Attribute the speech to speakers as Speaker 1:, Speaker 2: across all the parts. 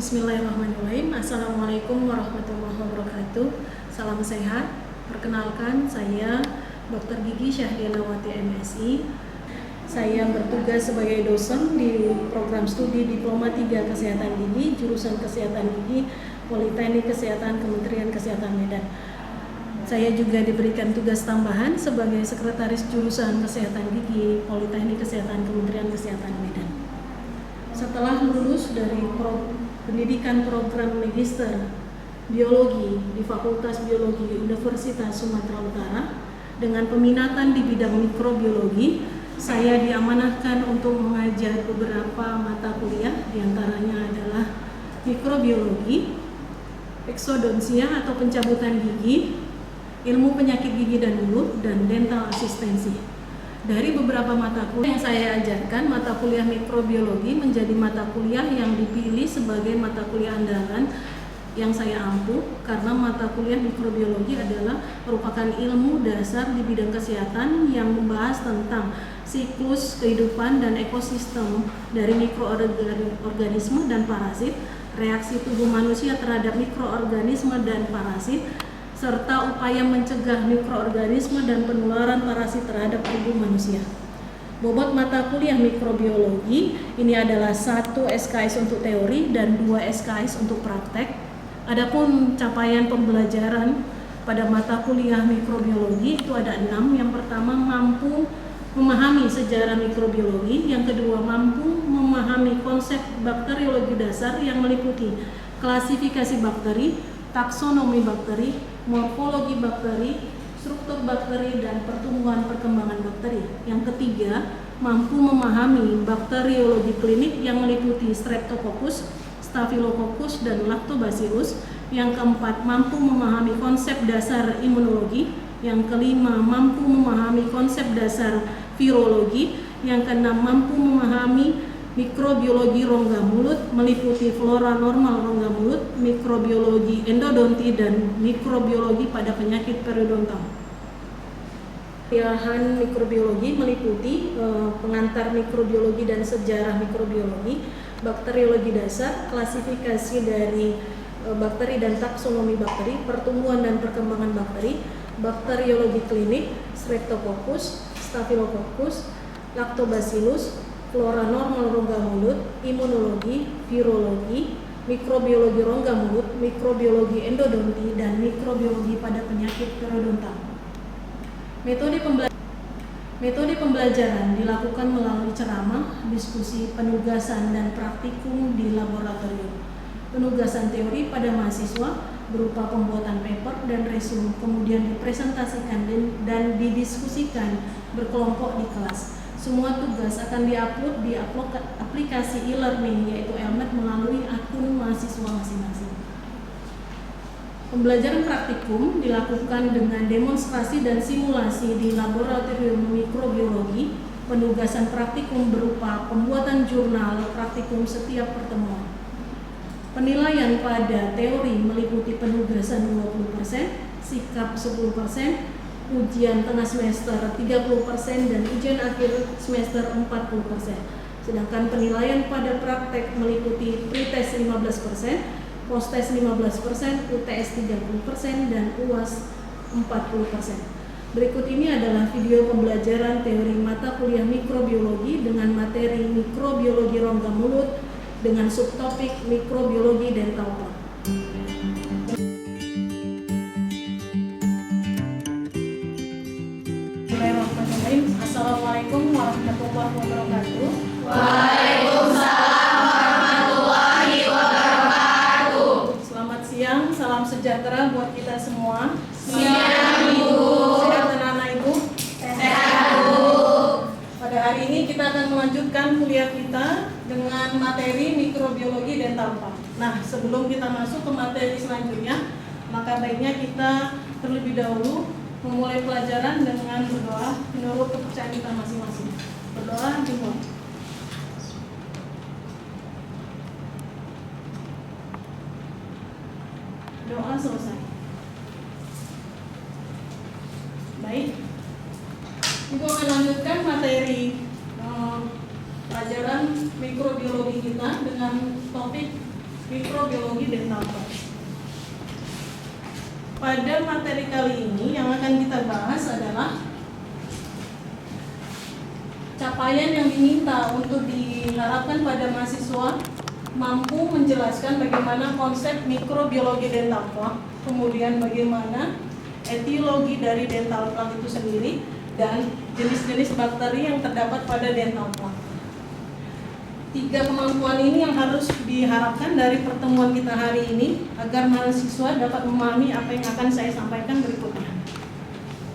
Speaker 1: Bismillahirrahmanirrahim. Assalamualaikum warahmatullahi wabarakatuh. Salam sehat. Perkenalkan, saya Dr. Gigi Syahdianawati MSI. Saya bertugas sebagai dosen di program studi Diploma 3 Kesehatan Gigi, jurusan Kesehatan Gigi, Politeknik Kesehatan Kementerian Kesehatan Medan. Saya juga diberikan tugas tambahan sebagai sekretaris jurusan Kesehatan Gigi, Politeknik Kesehatan Kementerian Kesehatan Medan. Setelah lulus dari pendidikan program Magister Biologi di Fakultas Biologi Universitas Sumatera Utara dengan peminatan di bidang mikrobiologi, saya diamanahkan untuk mengajar beberapa mata kuliah, diantaranya adalah mikrobiologi, eksodonsia atau pencabutan gigi, ilmu penyakit gigi dan mulut, dan dental asistensi. Dari beberapa mata kuliah yang saya ajarkan, mata kuliah mikrobiologi menjadi mata kuliah yang dipilih sebagai mata kuliah andalan yang saya ampuh karena mata kuliah mikrobiologi adalah merupakan ilmu dasar di bidang kesehatan yang membahas tentang siklus kehidupan dan ekosistem dari mikroorganisme dan parasit, reaksi tubuh manusia terhadap mikroorganisme dan parasit, serta upaya mencegah mikroorganisme dan penularan parasit terhadap tubuh manusia. Bobot mata kuliah mikrobiologi ini adalah 1 SKS untuk teori dan 2 SKS untuk praktek. Adapun capaian pembelajaran pada mata kuliah mikrobiologi itu ada 6. Yang pertama, mampu memahami sejarah mikrobiologi. Yang kedua, mampu memahami konsep bakteriologi dasar yang meliputi klasifikasi bakteri, taksonomi bakteri, morfologi bakteri, struktur bakteri, dan pertumbuhan perkembangan bakteri. Yang ketiga, mampu memahami bakteriologi klinik yang meliputi Streptococcus, Staphylococcus, dan Lactobacillus. Yang keempat, mampu memahami konsep dasar imunologi. Yang kelima, mampu memahami konsep dasar virologi. Yang keenam, mampu memahami mikrobiologi rongga mulut meliputi flora normal rongga mulut, mikrobiologi endodonti, dan mikrobiologi pada penyakit periodontal. Kuliahan mikrobiologi meliputi pengantar mikrobiologi dan sejarah mikrobiologi, bakteriologi dasar, klasifikasi dari bakteri dan taksonomi bakteri, pertumbuhan dan perkembangan bakteri, bakteriologi klinik, Streptococcus, Staphylococcus, Lactobacillus, flora normal rongga mulut, imunologi, virologi, mikrobiologi rongga mulut, mikrobiologi endodonti, dan mikrobiologi pada penyakit periodontal. Metode pembelajaran dilakukan melalui ceramah, diskusi, penugasan, dan praktikum di laboratorium. Penugasan teori pada mahasiswa berupa pembuatan paper dan resume, kemudian dipresentasikan dan didiskusikan berkelompok di kelas. Semua tugas akan diupload di aplikasi e-learning yaitu Elmet melalui akun mahasiswa masing-masing. Pembelajaran praktikum dilakukan dengan demonstrasi dan simulasi di laboratorium mikrobiologi. Penugasan praktikum berupa pembuatan jurnal praktikum setiap pertemuan. Penilaian pada teori meliputi penugasan 20%, sikap 10%, ujian tengah semester 30%, dan ujian akhir semester 40%. Sedangkan penilaian pada praktek meliputi pretest 15%, posttest 15%, UTS 30%, dan UAS 40%. Berikut ini adalah video pembelajaran teori mata kuliah mikrobiologi dengan materi mikrobiologi rongga mulut dengan subtopik mikrobiologi dental plak. Assalamualaikum warahmatullahi wabarakatuh.
Speaker 2: Waalaikumsalam warahmatullahi wabarakatuh.
Speaker 1: Selamat siang, salam sejahtera buat kita semua.
Speaker 2: Siang, Ibu.
Speaker 1: Sehat anak-anak Ibu?
Speaker 2: Sehat, Bu.
Speaker 1: Pada hari ini kita akan melanjutkan kuliah kita dengan materi mikrobiologi dental plak. Nah, sebelum kita masuk ke materi selanjutnya, maka baiknya kita terlebih dahulu memulai pelajaran dengan berdoa menurut kepercayaan kita masing-masing. Berdoa dimulai. Doa selesai. Baik, Ibu akan lanjutkan materi pelajaran mikrobiologi kita dengan topik mikrobiologi dental plak. Pada materi kali ini yang akan kita bahas adalah capaian yang diminta untuk diharapkan pada mahasiswa mampu menjelaskan bagaimana konsep mikrobiologi dental plak, kemudian bagaimana etiologi dari dental plak itu sendiri, dan jenis-jenis bakteri yang terdapat pada dental plak. 3 kemampuan ini yang harus diharapkan dari pertemuan kita hari ini agar mahasiswa dapat memahami apa yang akan saya sampaikan berikutnya.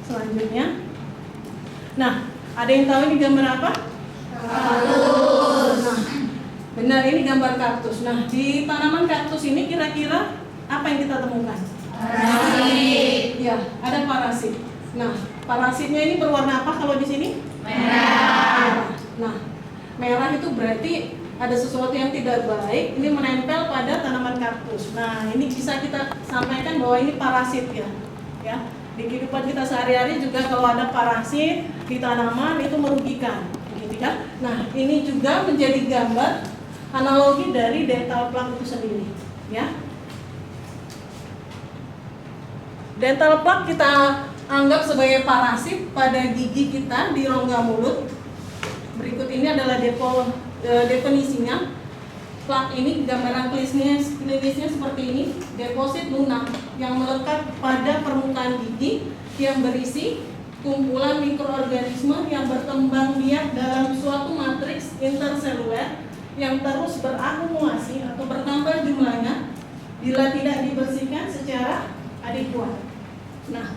Speaker 1: Selanjutnya, nah, ada yang tahu ini gambar apa? Kaktus. Nah, benar, ini gambar kaktus. Nah, di tanaman kaktus ini kira-kira apa yang kita temukan?
Speaker 2: Parasit.
Speaker 1: Ya, ada parasit. Nah, parasitnya ini berwarna apa kalau di sini?
Speaker 2: Merah.
Speaker 1: Nah, merah itu berarti ada sesuatu yang tidak baik, ini menempel pada tanaman kaktus. Nah, ini bisa kita sampaikan bahwa ini parasit ya. Ya, di kehidupan kita sehari-hari juga kalau ada parasit di tanaman itu merugikan, gitu ya. Nah, ini juga menjadi gambar analogi dari dental plak itu sendiri, ya. Dental plak kita anggap sebagai parasit pada gigi kita di rongga mulut. Berikut ini adalah definisinya. Plak ini gambaran klinisnya seperti ini, deposit lunak yang melekat pada permukaan gigi yang berisi kumpulan mikroorganisme yang berkembang biak dalam suatu matriks interseluler yang terus berakumulasi atau bertambah jumlahnya bila tidak dibersihkan secara adekuat. Nah,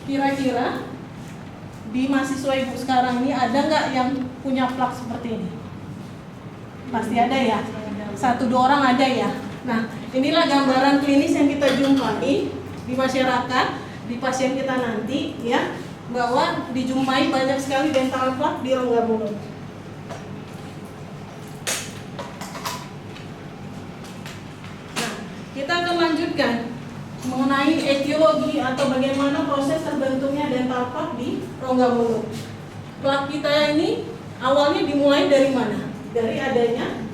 Speaker 1: kira-kira di mahasiswa ibu sekarang ini ada nggak yang punya plak seperti ini? Pasti ada ya, 1-2 orang ada ya. Nah, inilah gambaran klinis yang kita jumpai di masyarakat, di pasien kita nanti ya, bahwa dijumpai banyak sekali dental plak di rongga mulut. Nah, kita akan lanjutkan mengenai etiologi atau bagaimana proses terbentuknya dental plak di rongga mulut. Plak kita ini awalnya dimulai dari mana? Dari adanya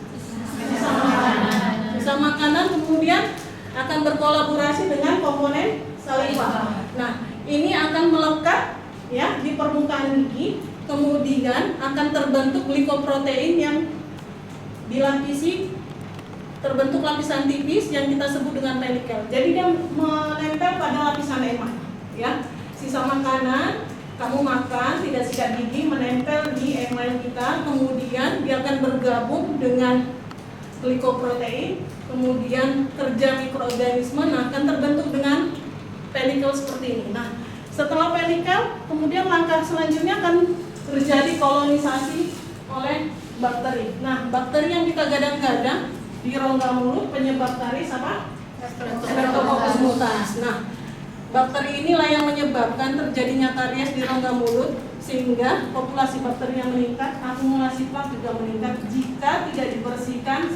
Speaker 1: sisa makanan, kemudian akan berkolaborasi dengan komponen saliva. Nah, ini akan melekat ya di permukaan gigi, kemudian akan terbentuk glikoprotein yang dilapisi, terbentuk lapisan tipis yang kita sebut dengan pelikel. Jadi dia menempel pada lapisan emal, ya. Sisa makanan kamu makan tidak sikat gigi menempel di emal kita, kemudian dia akan bergabung dengan glikoprotein, kemudian kerja mikroorganisme akan terbentuk dengan pelikel seperti ini. Nah, setelah pelikel, kemudian langkah selanjutnya akan terjadi kolonisasi oleh bakteri. Nah, bakteri yang kita gadang-gadang di rongga mulut penyebab karies apa? Streptococcus mutas. Nah, bakteri inilah yang menyebabkan terjadinya karies di rongga mulut, sehingga populasi bakteri yang meningkat, akumulasi plak juga meningkat jika tidak dibersihkan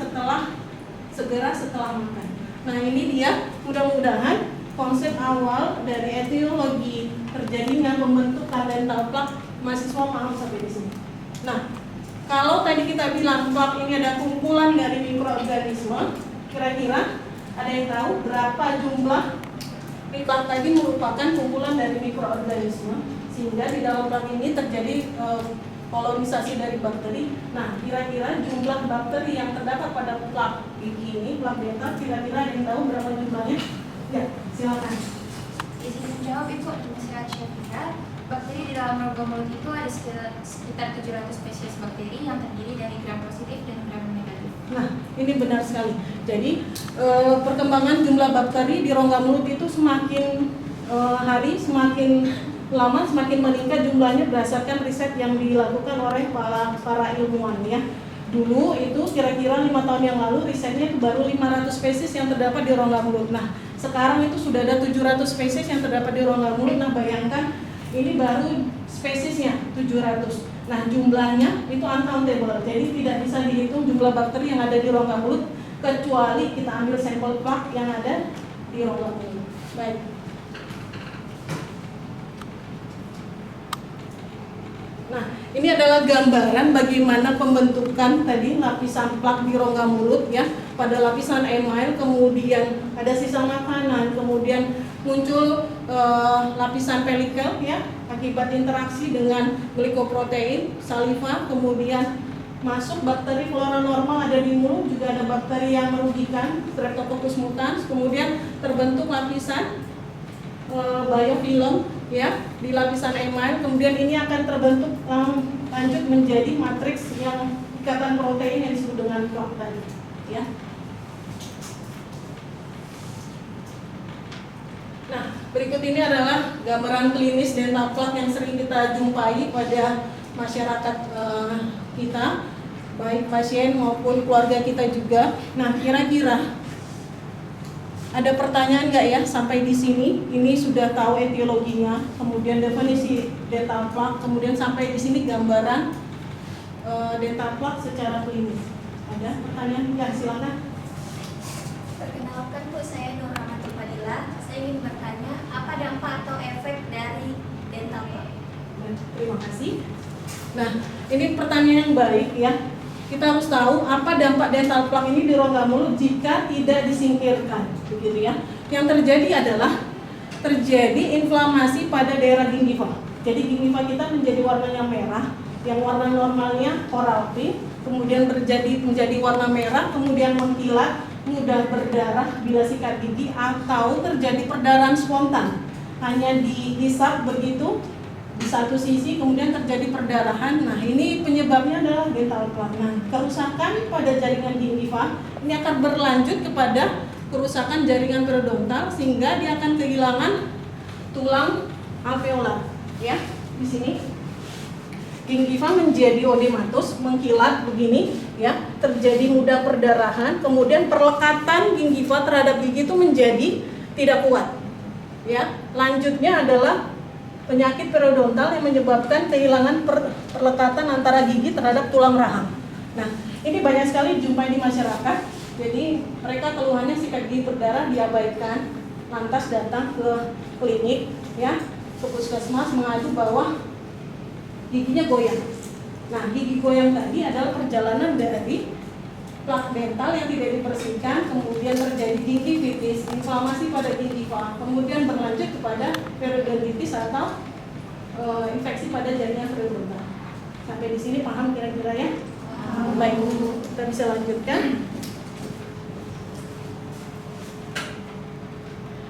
Speaker 1: segera setelah makan. Nah, ini dia mudah-mudahan konsep awal dari etiologi terjadinya pembentukan dental plak mahasiswa paham sampai di sini. Nah, kalau tadi kita bilang plak ini ada kumpulan dari mikroorganisme, kira-kira ada yang tahu berapa jumlah plak tadi merupakan kumpulan dari mikroorganisme, sehingga di dalam plak ini terjadi kolonisasi dari bakteri. Nah, kira-kira jumlah bakteri yang terdapat pada plak gigi ini, plak dental, kira-kira ada yang tahu berapa jumlahnya? Ya, silakan.
Speaker 3: Izin menjawab Ibu, Nasihat Syafira. Bakteri di dalam rongga mulut itu ada sekitar 700 spesies bakteri yang terdiri dari gram positif dan gram negatif.
Speaker 1: Nah, ini benar sekali. Jadi perkembangan jumlah bakteri di rongga mulut itu semakin hari semakin lama semakin meningkat jumlahnya berdasarkan riset yang dilakukan oleh para ilmuwan ya. Dulu itu kira-kira 5 tahun yang lalu risetnya baru 500 spesies yang terdapat di rongga mulut. Nah, sekarang itu sudah ada 700 spesies yang terdapat di rongga mulut. Nah, bayangkan ini baru spesiesnya 700. Nah, jumlahnya itu uncountable. Jadi tidak bisa dihitung jumlah bakteri yang ada di rongga mulut kecuali kita ambil sampel plak yang ada di rongga mulut. Baik. Nah, ini adalah gambaran bagaimana pembentukan tadi lapisan plak di rongga mulut ya. pada lapisan email, kemudian ada sisa makanan, kemudian muncul lapisan pelikel ya akibat interaksi dengan glikoprotein, saliva, kemudian masuk bakteri flora normal ada di mulut, juga ada bakteri yang merugikan, Streptococcus mutans, kemudian terbentuk lapisan biofilm ya di lapisan email, kemudian ini akan terbentuk lanjut menjadi matriks yang ikatan protein yang disebut dengan plak tadi ya. Nah, berikut ini adalah gambaran klinis dental plaque yang sering kita jumpai pada masyarakat kita, baik pasien maupun keluarga kita juga. Nah, kira-kira ada pertanyaan nggak ya sampai di sini? Ini sudah tahu etiologinya, kemudian definisi dental plaque, kemudian sampai di sini gambaran dental plaque secara klinis. Ada pertanyaan nggak? Silakan.
Speaker 4: Perkenalkan Bu, saya Nur Rahmatul Fadila. Saya ingin bertanya, apa dampak atau efek dari dental plaque?
Speaker 1: Terima kasih. Nah, ini pertanyaan yang baik ya. Kita harus tahu apa dampak dental plaque ini di rongga mulut jika tidak disingkirkan, begitu ya. Yang terjadi adalah terjadi inflamasi pada daerah gingiva. Jadi gingiva kita menjadi warnanya merah, yang warna normalnya coral pink, kemudian menjadi warna merah, kemudian mengkilat, mudah berdarah bila sikat gigi, atau terjadi perdarahan spontan hanya dihisap begitu di satu sisi, kemudian terjadi perdarahan. Nah, ini penyebabnya adalah dental plaque. Nah, kerusakan pada jaringan gingiva ini akan berlanjut kepada kerusakan jaringan periodontal sehingga dia akan kehilangan tulang alveolar. Ya, di sini gingiva menjadi odematus, mengkilat begini, ya, terjadi mudah perdarahan, kemudian perlekatan gingiva terhadap gigi itu menjadi tidak kuat. Ya, lanjutnya adalah penyakit periodontal yang menyebabkan kehilangan perlekatan antara gigi terhadap tulang rahang. Nah, ini banyak sekali dijumpai di masyarakat. Jadi mereka keluhannya sikat gigi berdarah diabaikan, lantas datang ke klinik, ya, ke puskesmas mengadu bahwa giginya goyang. Nah, gigi goyang tadi adalah perjalanan dari plak dental yang tidak dibersihkan, kemudian terjadi gingivitis, inflamasi pada gingiva, kemudian berlanjut kepada periodontitis atau infeksi pada jaringan periodontal. Sampai di sini paham kira-kira ya? Baik, kita bisa lanjutkan.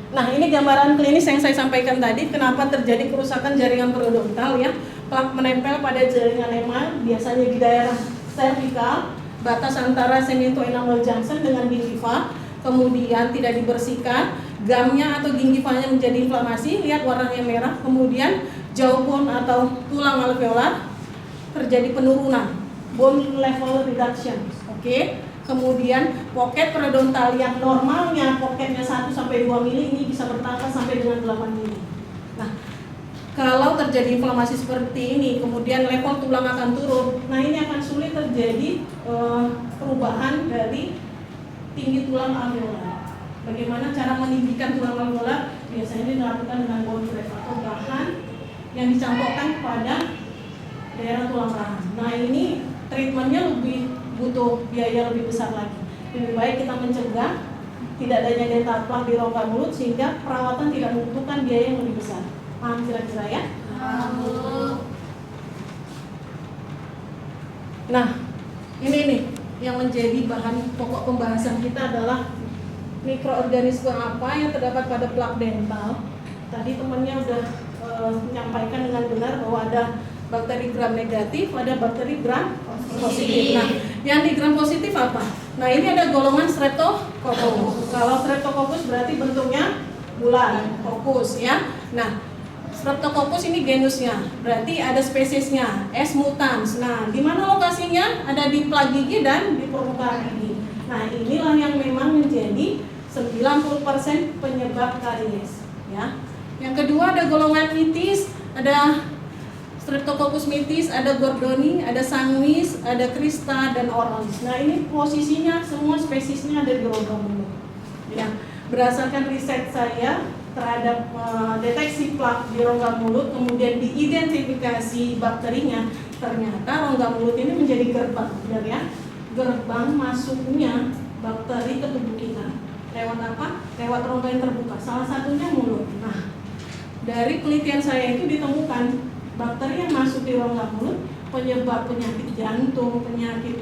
Speaker 1: Nah, ini gambaran klinis yang saya sampaikan tadi, kenapa terjadi kerusakan jaringan periodontal ya. Plak menempel pada jaringan email, biasanya di daerah cervical, batas antara semitoenamel junction dengan gingiva, kemudian tidak dibersihkan, gamnya atau gingivanya menjadi inflamasi, lihat warnanya merah, kemudian jawbone atau tulang alveolar terjadi penurunan, bone level reduction, oke. Kemudian pocket periodontal yang normalnya pocketnya 1-2 mili ini bisa bertambah sampai dengan 8 mili. Nah, kalau terjadi inflamasi seperti ini, kemudian level tulang akan turun. Nah, ini akan sulit terjadi perubahan dari tinggi tulang alveolar. Bagaimana cara meninggikan tulang alveolar? Biasanya dilakukan dengan bone graft atau bahan yang dicampurkan pada daerah tulang rahang. Nah, ini treatmentnya lebih butuh biaya lebih besar lagi. Lebih baik kita mencegah tidak adanya dental plaque di rongga mulut sehingga perawatan tidak membutuhkan biaya yang lebih besar. Paham kira-kira ya? Nah, ini nih yang menjadi bahan pokok pembahasan kita adalah mikroorganisme apa yang terdapat pada plak dental. Tadi temannya udah menyampaikan dengan benar bahwa ada bakteri gram negatif, ada bakteri gram positif. Nah, yang di gram positif apa? Nah, ini ada golongan Streptococcus. Kalau Streptococcus berarti bentuknya bulan, fokus ya. Nah, Streptococcus ini genusnya, berarti ada spesiesnya, S. mutans. Nah, di mana lokasinya? Ada di plak gigi dan di permukaan gigi. Nah, inilah yang memang menjadi 90% penyebab karies ya. Yang kedua ada golongan mitis, ada Streptococcus mitis, ada Gordoni, ada Sanguis, ada Crista dan Oralis. Nah, ini posisinya semua spesiesnya ada di rongga mulut. Ya, berdasarkan riset saya terhadap deteksi plak di rongga mulut, kemudian diidentifikasi bakterinya, ternyata rongga mulut ini menjadi gerbang, benar ya? Gerbang masuknya bakteri ke tubuh kita. Lewat apa? Lewat rongga yang terbuka. Salah satunya mulut. Nah, dari penelitian saya itu ditemukan bakteri yang masuk di rongga mulut penyebab penyakit jantung, penyakit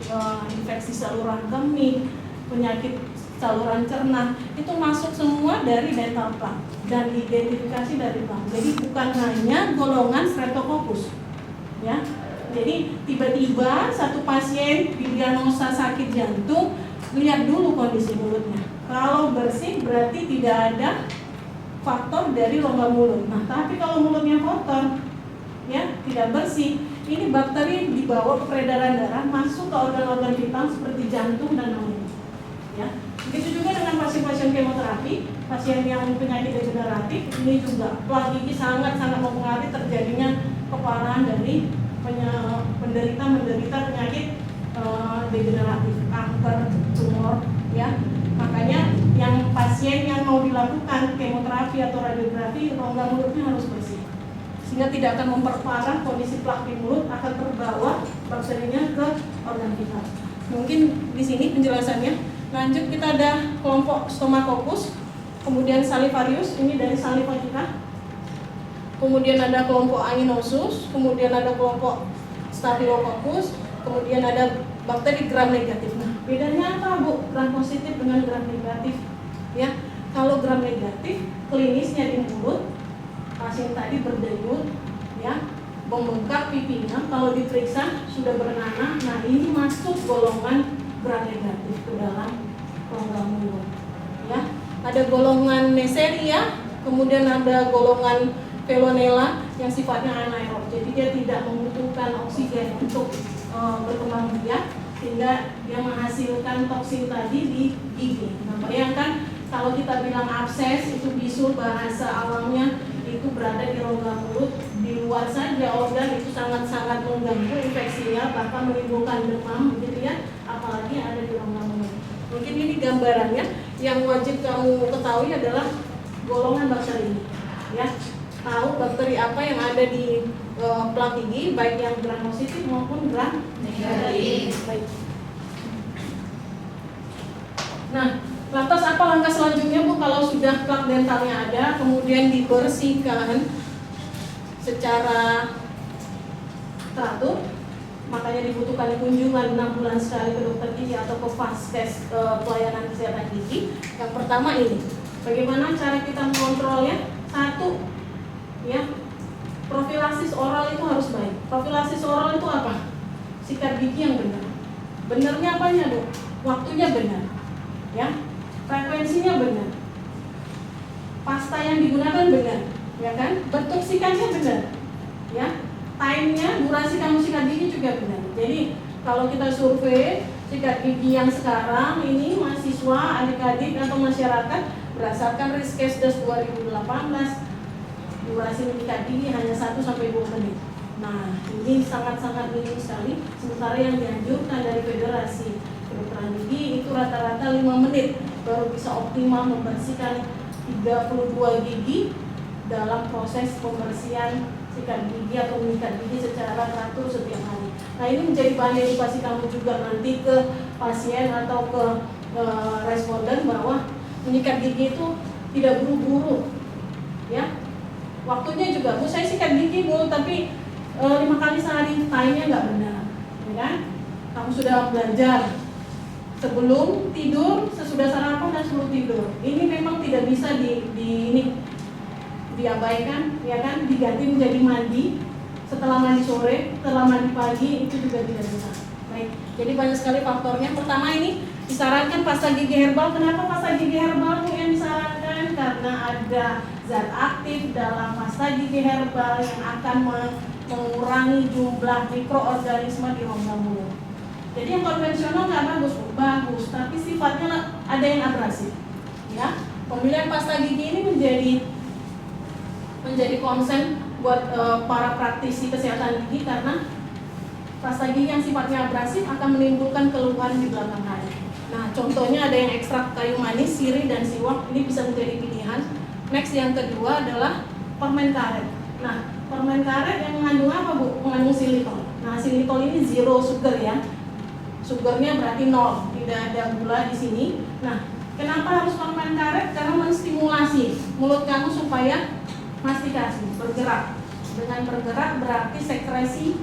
Speaker 1: infeksi saluran kemih, penyakit saluran cerna itu masuk semua dari dental plaque dan identifikasi dari plaque. Jadi bukan hanya golongan Streptococcus, ya. Jadi tiba-tiba satu pasien didiagnosa sakit jantung, lihat dulu kondisi mulutnya. Kalau bersih berarti tidak ada faktor dari rongga mulut. Nah, tapi kalau mulutnya kotor, ya tidak bersih, ini bakteri dibawa ke peredaran darah masuk ke organ-organ vital seperti jantung dan lain-lain. Ya, begitu juga dengan pasien-pasien kemoterapi, pasien yang penyakit degeneratif, ini juga plaque gigi sangat-sangat mempengaruhi terjadinya keparahan dari menderita penyakit degeneratif, kanker, tumor, ya. Makanya yang pasien yang mau dilakukan kemoterapi atau radiografi, rongga mulutnya harus bersih, sehingga tidak akan memperparah kondisi plaque di mulut, akan terbawa bakterinya ke organ vital. Mungkin di sini penjelasannya. Lanjut, kita ada kelompok Stomacoccus, kemudian Salivarius, ini dari saliva kita. Kemudian ada kelompok Ainosus, kemudian ada kelompok Staphylococcus, kemudian ada bakteri gram negatif. Nah, bedanya apa, Bu? Gram positif dengan gram negatif. Ya, kalau gram negatif klinisnya di mulut, pasien tadi berdenyut, ya, membengkak pipinya, kalau diperiksa sudah bernanah. Nah, ini masuk golongan gram negatif ke dalam rongga mulut. Ya, ada golongan Neisseria, kemudian ada golongan Veillonella yang sifatnya anaerob, jadi dia tidak membutuhkan oksigen untuk berkembang biak, sehingga dia menghasilkan toksin tadi di gigi. Nah, bayangkan kalau kita bilang abses itu bisul, bahasa awamnya itu berada di rongga mulut, di luar saja organ itu sangat-sangat mengganggu infeksinya, bahkan menimbulkan demam, begitu ya, apalagi ada di rongga mulut. Mungkin ini gambarannya. Yang wajib kamu ketahui adalah golongan bakteri ini, ya. Tahu bakteri apa yang ada di plaque gigi, baik yang gram positif maupun gram negatif. Baik. Nah, lantas apa langkah selanjutnya, Bu, kalau sudah plaque dentalnya ada, kemudian dibersihkan secara teratur? Makanya dibutuhkan kunjungan 6 bulan sekali ke dokter gigi atau ke vaskes pelayanan kesehatan gigi. Yang pertama ini, bagaimana cara kita mengontrolnya? Satu, ya, profilasis oral itu harus baik. Profilasis oral itu apa? Sikat gigi yang benar. Benarnya apanya, Dok? Waktunya benar, ya. Frekuensinya benar. Pasta yang digunakan benar, ya kan? Bentuk sikatnya benar, ya. Time-nya, durasi kamu sikat gigi juga benar. Jadi kalau kita survei sikat gigi yang sekarang ini mahasiswa, adik-adik atau masyarakat berdasarkan Riskesdas 2018, durasi menyikat gigi hanya 1-2 menit. Nah, ini sangat-sangat minim sekali. Sementara yang dianjurkan dari Federasi Kedokteran Gigi itu rata-rata 5 menit baru bisa optimal membersihkan 32 gigi dalam proses pembersihan sikat gigi atau menyikat gigi secara teratur setiap hari. Nah, ini menjadi bahan edukasi kamu juga nanti ke pasien atau ke responden bahwa menyikat gigi itu tidak buru-buru, ya. Waktunya juga, Bu, saya sikat gigi, Bu, tapi 5 kali sehari, time-nya nggak benar, ya kan? Kamu sudah belajar sebelum tidur, sesudah sarapan dan sebelum tidur. Ini memang tidak bisa diabaikan, ya kan? Diganti menjadi mandi setelah mandi sore, setelah mandi pagi, itu juga tidak bisa. Baik, jadi banyak sekali faktornya. Pertama, ini disarankan pasta gigi herbal. Kenapa pasta gigi herbal, Bu, yang disarankan? Karena ada zat aktif dalam pasta gigi herbal yang akan mengurangi jumlah mikroorganisme di rongga mulut. Jadi yang konvensional nggak bagus, Bu. Bagus, tapi sifatnya ada yang abrasif, ya. Pemilihan pasta gigi ini menjadi konsen buat para praktisi kesehatan gigi, karena pasta gigi yang sifatnya abrasif akan menimbulkan keluhan di belakang hari. Nah, contohnya ada yang ekstrak kayu manis, sirih, dan siwak. Ini bisa menjadi pilihan. Next, yang kedua adalah permen karet. Nah, permen karet yang mengandung apa, Bu? Mengandung silitol. Nah, silitol ini zero sugar, ya. sugarnya berarti 0, tidak ada gula di sini. Nah, kenapa harus permen karet? Karena menstimulasi mulut kamu supaya mastikasi, bergerak. Dengan bergerak berarti sekresi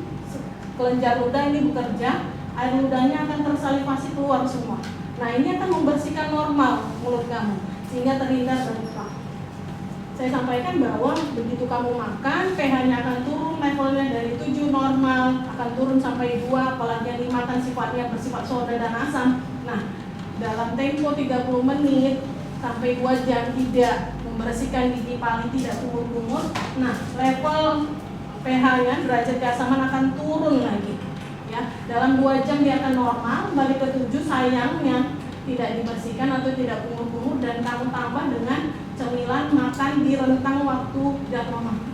Speaker 1: kelenjar ludah ini bekerja, air ludahnya akan tersalivasi keluar semua. Nah, ini akan membersihkan normal mulut kamu sehingga terhindar dari plaque. Saya sampaikan bahwa begitu kamu makan, pH-nya akan turun, levelnya dari 7 normal akan turun sampai 2, apalagi yang dimakan sifatnya bersifat soda dan asam. Nah, dalam tempo 30 menit sampai 2 jam tidak membersihkan gigi paling tidak kumur-kumur. Nah, level pH-nya, derajat keasaman akan turun lagi. Ya, dalam 2 jam dia akan normal, balik ke 7, sayangnya tidak dibersihkan atau tidak kumur-kumur, dan kamu tambah dengan cemilan makan di rentang waktu jadwal makan.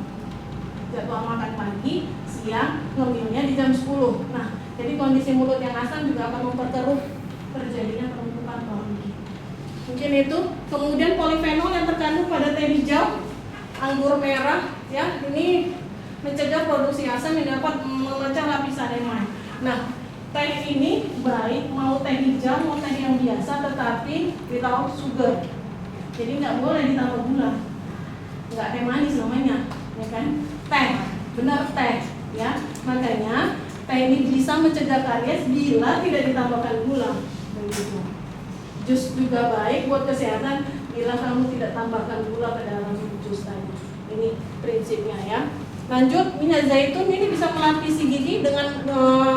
Speaker 1: Jadwal makan pagi, siang, ngemilnya di jam 10. Nah, jadi kondisi mulut yang asam juga akan memperkeruh terjadinya penumpukan gigi. Mungkin itu. Kemudian polifenol yang terkandung pada teh hijau, anggur merah, ya, ini mencegah produksi asam yang dapat memecah lapisan emai. Nah, teh ini baik mau teh hijau mau teh yang biasa, tetapi without sugar. Jadi nggak boleh ditambah gula, nggak teh manis namanya, ya kan? Teh, benar teh, ya. Makanya teh ini bisa mencegah karies bila tidak ditambahkan gula. Begitu. Jus juga baik buat kesehatan bila kamu tidak tambahkan gula ke dalam jus tadi. Ini prinsipnya, ya. Lanjut, minyak zaitun ini bisa melapisi gigi dengan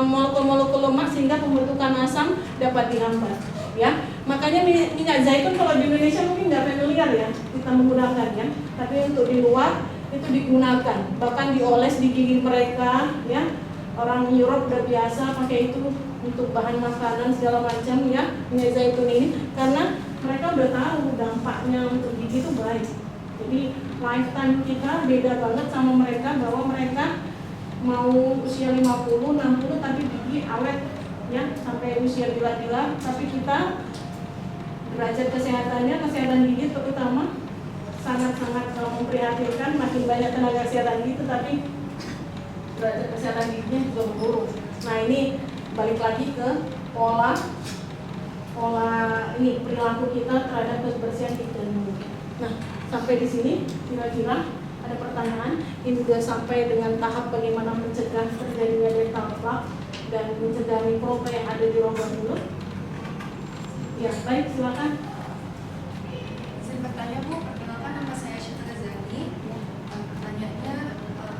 Speaker 1: molekul-molekul lemak sehingga pembentukan asam dapat dihambat. Ya, makanya minyak zaitun kalau di Indonesia mungkin nggak familiar ya kita menggunakan, ya, tapi untuk di luar itu digunakan, bahkan dioles di gigi mereka, ya. Orang Europe udah biasa pakai itu untuk bahan makanan segala macam, ya, minyak zaitun ini, karena mereka udah tahu dampaknya untuk gigi itu baik. Jadi lifetime kita beda banget sama mereka, bahwa mereka mau usia 50, 60 tapi gigi awet, ya, sampai usia gila-gila. Tapi kita derajat kesehatannya, kesehatan gigi terutama sangat-sangat memprihatinkan. Makin banyak tenaga kesehatan gigi, tapi derajat kesehatan giginya juga memburuk. Nah, ini balik lagi ke pola ini perilaku kita terhadap kebersihan gigi dan mulut. Nah, sampai di sini kira-kira ada pertanyaan. Ini sudah sampai dengan tahap bagaimana mencegah terjadinya dental plaque dan mencegah mikroba yang ada di rongga mulut. Ya, baik, silakan.
Speaker 2: Saya bertanya, Bu, perkenalkan nama saya Syafira Zani. Pertanyaannya,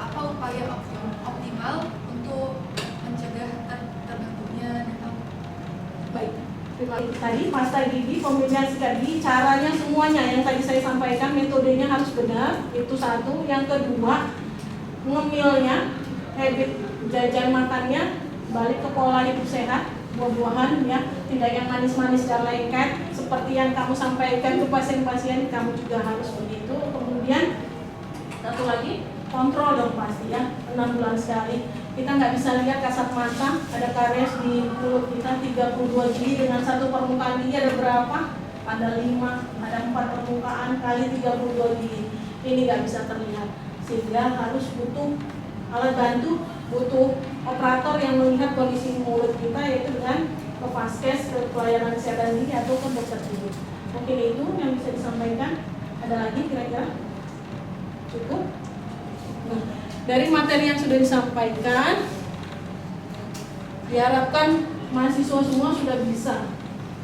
Speaker 2: apa upaya optimal untuk mencegah terbentuknya dental?
Speaker 1: Baik, terima kasih. Tadi pasta gigi, pemilihan sikat gigi, caranya semuanya yang tadi saya sampaikan, metodenya harus benar. Itu satu. Yang kedua, ngemilnya, habit jajan makannya balik ke pola hidup sehat, buah-buahan, ya, tidak yang manis-manis dan lengket seperti yang kamu sampaikan ke pasien-pasien, kamu juga harus begitu. Kemudian satu lagi, kontrol dong pasti, ya, 6 bulan sekali. Kita nggak bisa lihat kasat mata ada karies di mulut kita 32 gigi dengan satu permukaan gigi ada berapa? Ada 5, ada 4 permukaan kali 32 gigi. Ini nggak bisa terlihat, sehingga harus butuh alat bantu, butuh operator yang melihat kondisi mulut kita, yaitu dengan ke Vaskes, ke pelayanan kesehatan gigi atau ke dokter gigi. Mungkin itu yang bisa disampaikan. Ada lagi kira-kira? Cukup? Nah, dari materi yang sudah disampaikan, diharapkan mahasiswa semua sudah bisa.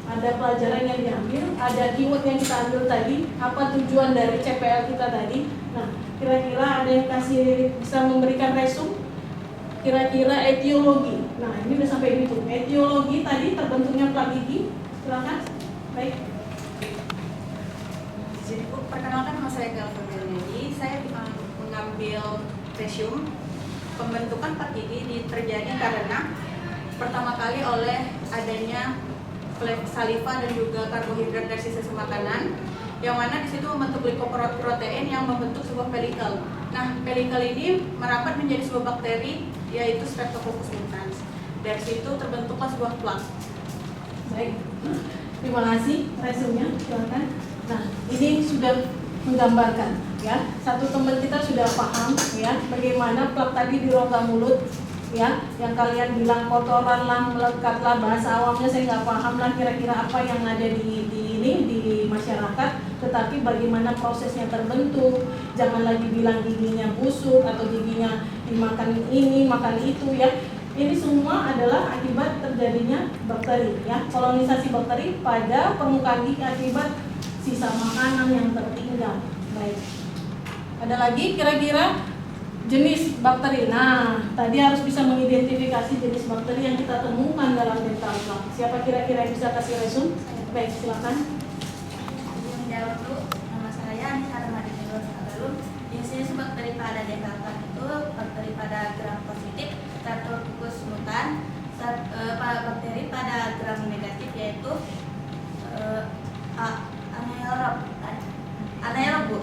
Speaker 1: Ada pelajaran yang diambil, ada keyword yang kita ambil tadi, apa tujuan dari CPL kita tadi. Nah, kira-kira ada yang bisa memberikan resume, kira-kira etiologi. Nah, ini udah sampai gitu. Etiologi tadi terbentuknya plaque gigi. Silakan. Baik.
Speaker 5: Jadi, perkenalkan nama saya Galva Bernadi. Saya mengambil resume. Pembentukan plaque gigi terjadi karena pertama kali oleh adanya saliva dan juga karbohidrat dari sisa makanan, yang mana di situ membentuk glikoprotein yang membentuk sebuah pelikel. Nah, pelikel ini merapat menjadi sebuah bakteri, yaitu Streptococcus mutans. Dari situ terbentuklah sebuah plaque.
Speaker 1: Baik, terima kasih resumenya, silakan. Nah, ini sudah menggambarkan, ya. Satu teman kita sudah paham, ya, bagaimana plaque tadi di rongga mulut ya, yang kalian bilang kotoran lah, melekat lah, bahasa awamnya saya nggak paham lah kira-kira apa yang ada di masyarakat, tetapi bagaimana prosesnya terbentuk. Jangan lagi bilang giginya busuk atau giginya dimakan ini, makan itu ya. Ini semua adalah akibat terjadinya bakteri ya, kolonisasi bakteri pada permukaan gigi akibat sisa makanan yang tertinggal. Baik. Ada lagi kira-kira jenis bakteri. Nah, tadi harus bisa mengidentifikasi jenis bakteri yang kita temukan dalam dental plaque. Siapa kira-kira yang bisa kasih resume? Baik, silakan.
Speaker 4: Yang jawab dulu, nama saya Anissa Ramadhani Nur. Jenis bakteri pada dental plaque itu bakteri pada gram positif, Streptococcus mutan, bakteri pada gram negatif yaitu anaerob, Bu.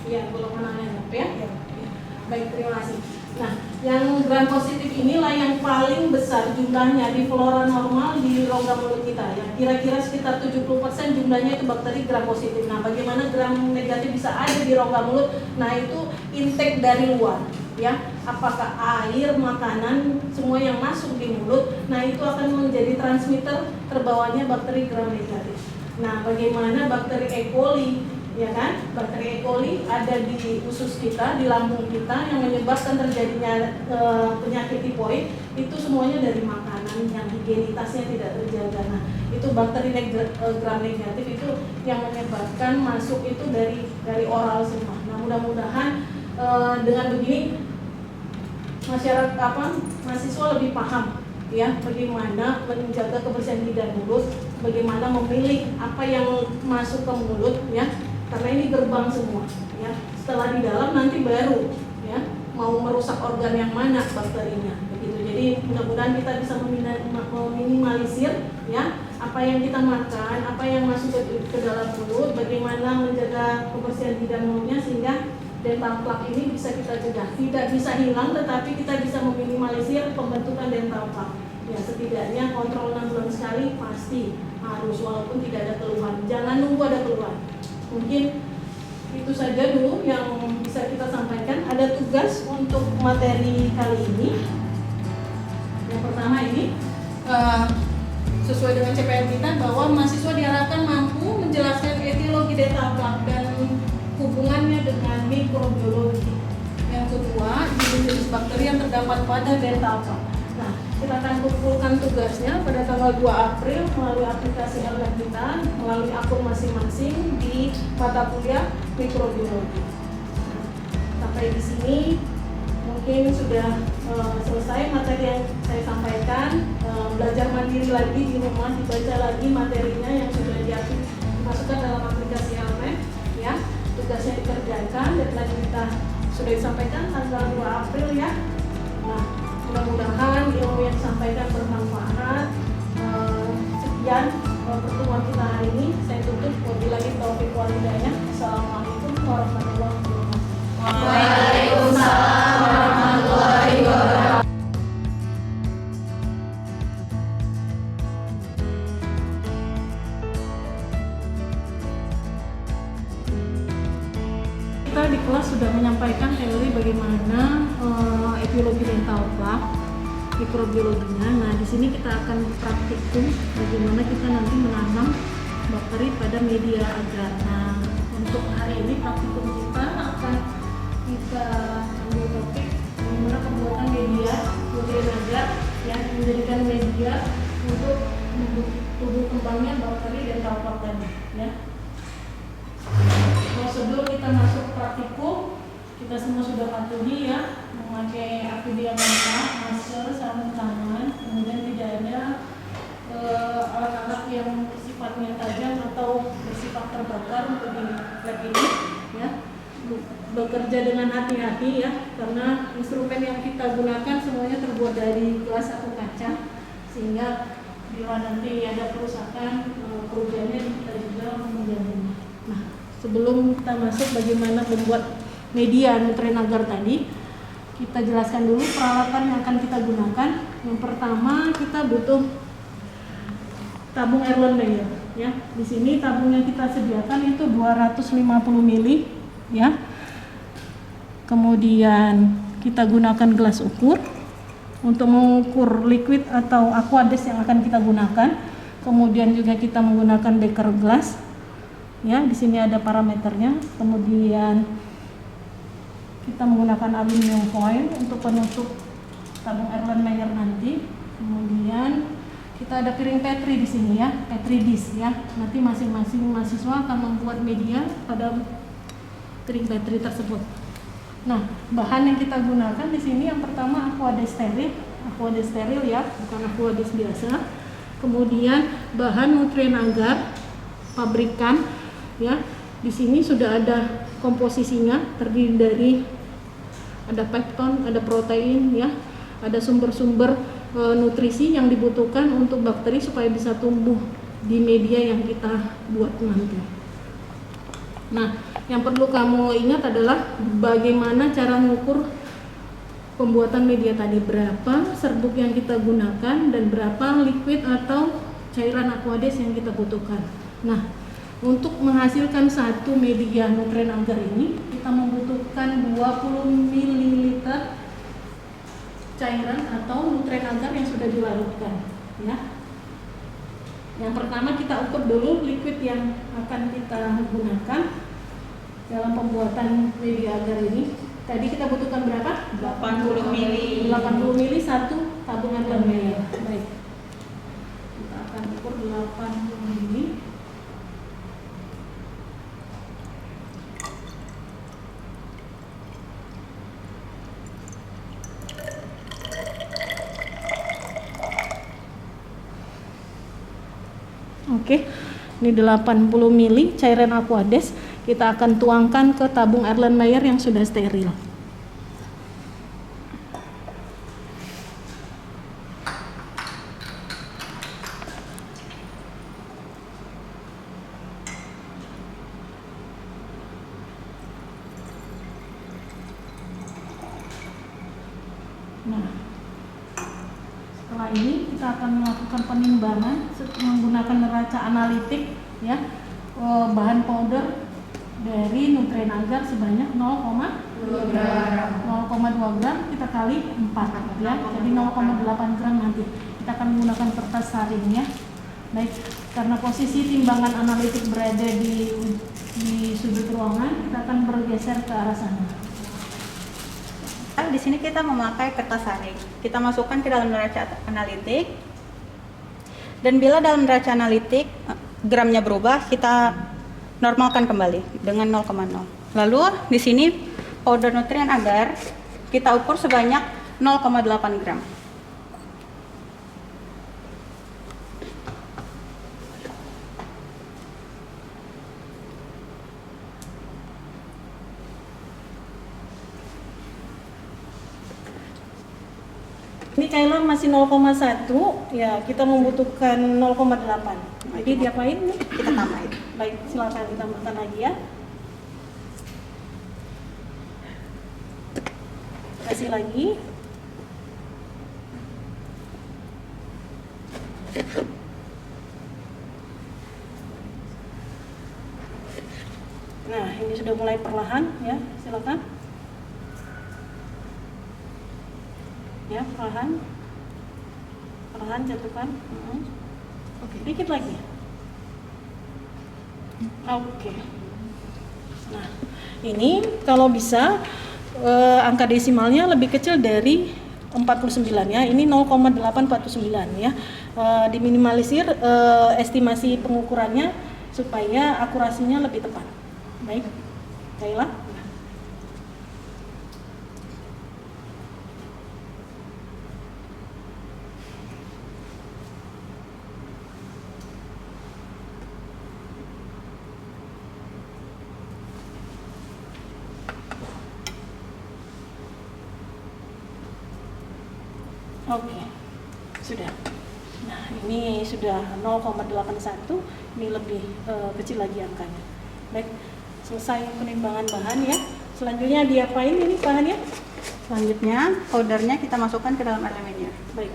Speaker 1: Iya, golongan anaerob ya. Baik, terima kasih. Nah, yang gram positif inilah yang paling besar jumlahnya di flora normal di rongga mulut kita ya. Kira-kira sekitar 70% jumlahnya itu bakteri gram positif. Nah, bagaimana gram negatif bisa ada di rongga mulut? Nah, itu intake dari luar ya. Apakah air, makanan, semua yang masuk di mulut, nah itu akan menjadi transmitter terbawanya bakteri gram negatif. Nah, bagaimana bakteri E. coli ya kan? Bakteri E. coli ada di usus kita, di lambung kita yang menyebabkan terjadinya penyakit tipoid, itu semuanya dari makanan yang higienitasnya tidak terjaga. Nah, itu bakteri gram negatif itu yang menyebabkan masuk itu dari oral semua. Nah, mudah-mudahan dengan begini masyarakat mahasiswa lebih paham ya bagaimana menjaga kebersihan lidah mulut, bagaimana memilih apa yang masuk ke mulut ya, karena ini gerbang semua ya. Setelah di dalam nanti baru ya mau merusak organ yang mana bakterinya begitu. Jadi mudah-mudahan kita bisa meminimalisir ya apa yang kita makan, apa yang masuk ke dalam mulut, bagaimana menjaga kebersihan lidah mulutnya sehingga dental plaque ini bisa kita cegah. Tidak bisa hilang, tetapi kita bisa meminimalisir pembentukan dental plaque. Ya, setidaknya kontrol 6 bulan sekali pasti harus, walaupun tidak ada keluhan. Jangan nunggu ada keluhan. Mungkin itu saja dulu yang bisa kita sampaikan. Ada tugas untuk materi kali ini. Yang pertama ini sesuai dengan CPN kita bahwa mahasiswa diharapkan mampu menjelaskan etiologi dental plaque dan hubungannya dengan mikrobiologi. Yang kedua, jenis-jenis bakteri yang terdapat pada dental plaque. Nah, kita akan kumpulkan tugasnya pada tanggal 2 April melalui aplikasi LLab kita, melalui akun masing-masing di mata kuliah mikrobiologi. Sampai di sini mungkin sudah selesai materi yang saya sampaikan. Belajar mandiri lagi di rumah, dibaca lagi materinya yang sudah dimasukkan dalam aplikasi LLab ya. Tugasnya dikerjakan, deadline kita sudah disampaikan tanggal 2 April ya. Nah, mudah-mudahan ilmu yang disampaikan bermanfaat. Sekian pertemuan kita hari ini. Saya tutup. Wabillahi taufiq wal hidayah. Assalamualaikum warahmatullahi wabarakatuh.
Speaker 4: Waalaikumsalam warahmatullahi wabarakatuh.
Speaker 1: Kita di kelas sudah menyampaikan teori bagaimana etiologi dental plaque, mikrobiologinya. Nah, di sini kita akan praktikum bagaimana kita nanti menanam bakteri pada media agar. Nah, untuk hari ini praktikum kita akan kita ambil topik bagaimana pembuatan media agar yang menjadikan media untuk tumbuh kembangnya bakteri dental plaque tadi ya. Prosedur kita masuk praktikum, kita semua sudah patuhi ya, memakai APD yang lengkap, masker, sarung tangan, kemudian tidak ada alat-alat yang sifatnya tajam atau bersifat terbakar untuk di lab ini ya. Bekerja dengan hati-hati ya, karena instrumen yang kita gunakan semuanya terbuat dari gelas atau kaca, sehingga bila nanti ada kerusakan, kerugiannya kita juga menjadinya. Nah, sebelum kita masuk bagaimana membuat media nutrien agar tadi, kita jelaskan dulu peralatan yang akan kita gunakan. Yang pertama kita butuh tabung Erlenmeyer ya. Di sini tabung yang kita sediakan itu 250 ml ya. Kemudian kita gunakan gelas ukur untuk mengukur liquid atau aqueous yang akan kita gunakan. Kemudian juga kita menggunakan beaker glass. Ya, di sini ada parameternya. Kemudian kita menggunakan aluminium foil untuk penutup tabung Erlenmeyer nanti. Kemudian kita ada piring Petri di sini ya, Petri dish ya. Nanti masing-masing mahasiswa akan membuat media pada piring Petri tersebut. Nah, bahan yang kita gunakan di sini yang pertama aqueous steril ya, bukan aqueous biasa. Kemudian bahan nutrien agar pabrikan ya. Di sini sudah ada komposisinya, terdiri dari ada pepton, ada protein ya, ada sumber-sumber nutrisi yang dibutuhkan untuk bakteri supaya bisa tumbuh di media yang kita buat nanti. Nah, yang perlu kamu ingat adalah bagaimana cara mengukur pembuatan media tadi, berapa serbuk yang kita gunakan dan berapa liquid atau cairan aqueous yang kita butuhkan. Nah, untuk menghasilkan satu media nutrien agar ini kita membutuhkan 20 ml cairan atau nutrien agar yang sudah dilarutkan ya. Yang pertama kita ukur dulu liquid yang akan kita gunakan dalam pembuatan media agar ini. Tadi kita butuhkan berapa?
Speaker 5: 80 mili.
Speaker 1: 80 mili satu tabung Erlenmeyer. Baik. Kita akan ukur 80 mili. Oke. Ini 80 mili cairan aqueous. Kita akan tuangkan ke tabung Erlenmeyer yang sudah steril. Nah, setelah ini kita akan melakukan penimbangan menggunakan neraca analitik ya, bahan powder dari nutrien agar sebanyak 0,2 gram kita kali 4 ya, jadi 0,8 gram nanti. Kita akan menggunakan kertas saring ya. Baik, karena posisi timbangan analitik berada di sudut ruangan, kita akan bergeser ke arah sana.
Speaker 5: Di sini kita memakai kertas saring. Kita masukkan ke dalam neraca analitik. Dan bila dalam neraca analitik gramnya berubah, kita normalkan kembali dengan 0,0. Lalu di sini powder nutrien agar kita ukur sebanyak 0,8 gram.
Speaker 1: Ini cairan masih 0,1 ya, kita membutuhkan 0,8. Jadi diapain nih?
Speaker 5: Kita tambahin.
Speaker 1: Baik, silakan ditambahkan lagi ya. Kasih lagi. Nah, ini sudah mulai perlahan ya, silakan. Ya, perlahan. Perlahan jatuhkan. Oke, dikit lagi. Oke. Nah, ini kalau bisa angka desimalnya lebih kecil dari 49 ya. Ini 0,849 ya. Diminimalisir estimasi pengukurannya supaya akurasinya lebih tepat. Baik. Kayla. Oke, sudah. Nah, ini sudah 0,81, ini lebih kecil lagi angkanya. Baik, selesai penimbangan bahan ya. Selanjutnya diapain ini bahannya?
Speaker 5: Selanjutnya powdernya kita masukkan ke dalam elemennya.
Speaker 1: Baik.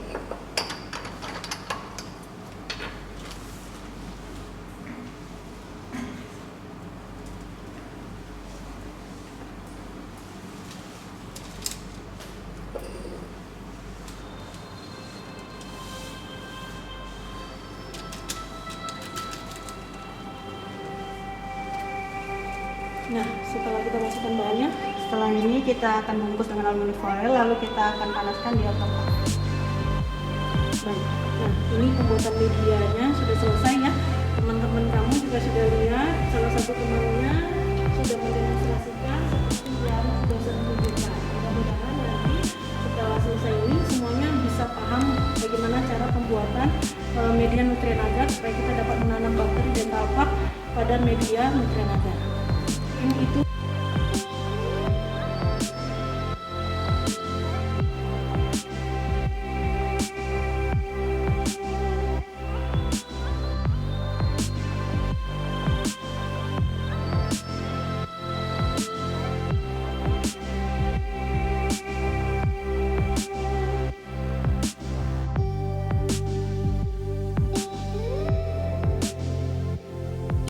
Speaker 1: menjelaskan bahannya.
Speaker 5: Setelah ini kita akan bungkus dengan aluminium foil, lalu kita akan panaskan di autoclave.
Speaker 1: Baik. Nah, ini pembuatan medianya sudah selesai ya. Teman-teman kamu juga sudah lihat, salah satu temannya sudah mendemonstrasikan seperti yang dosen tunjukkan. Mudah-mudahan nanti setelah selesai ini semuanya bisa paham bagaimana cara pembuatan media nutrien agar supaya kita dapat menanam bakteri dan tapak pada media nutrien agar. Ini itu